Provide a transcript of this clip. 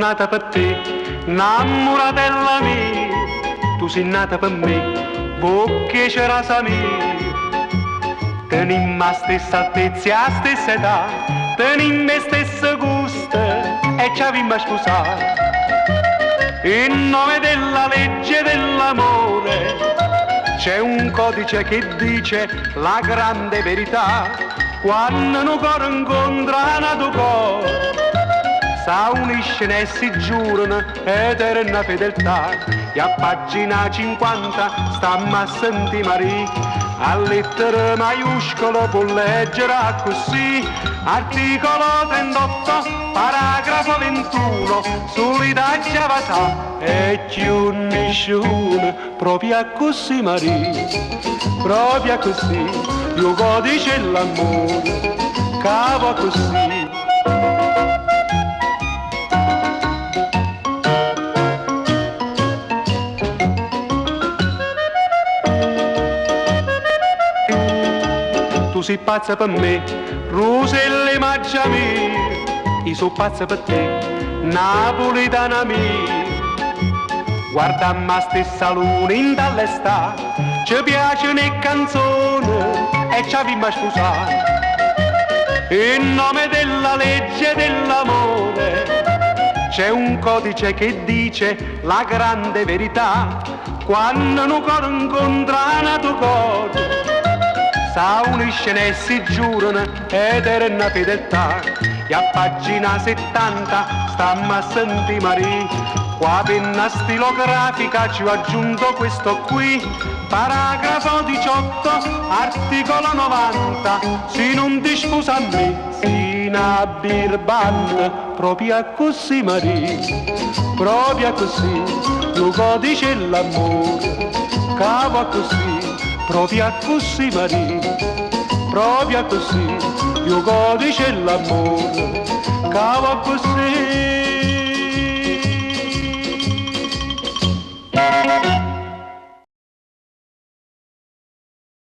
nata per te, innamoratella mia. Tu sei nata per me, perché c'era sa mia. Tenim la stessa altezza e la stessa età, tenim le stesse gusto e ci avevamo sposato. In nome della legge dell'amore c'è un codice che dice la grande verità. Quando un cuore incontra un altro cuore, s'uniscono e si giurano eterna fedeltà. E a pagina 50 stamma a sentire Maria, a lettere maiuscolo può leggere così. Articolo 38, paragrafo 21, solidarietà giavasà e più nessuno, proprio così Maria, proprio così, io codice l'amore, cavo così. Tu sei pazza per me, Roselle Maggia mia, io sono pazza per te, napoletana mia. Guardammo la stessa luna in dall'estate, ci piacciono le canzoni e ci avevamo sposato. In nome della legge dell'amore c'è un codice che dice la grande verità. Quando un cuore incontra un altro cuore, s'uniscono e si giurano eterna fedeltà. E a pagina 70 stammo a sentire Maria, qua penna stilografica ci ho aggiunto questo qui. Paragrafo 18, articolo 90, se non ti sposa a me, si una birbante, proprio così Maria, proprio così, lo codice l'amore, cava così, proprio così Maria, proprio così, io codice l'amore, cava così.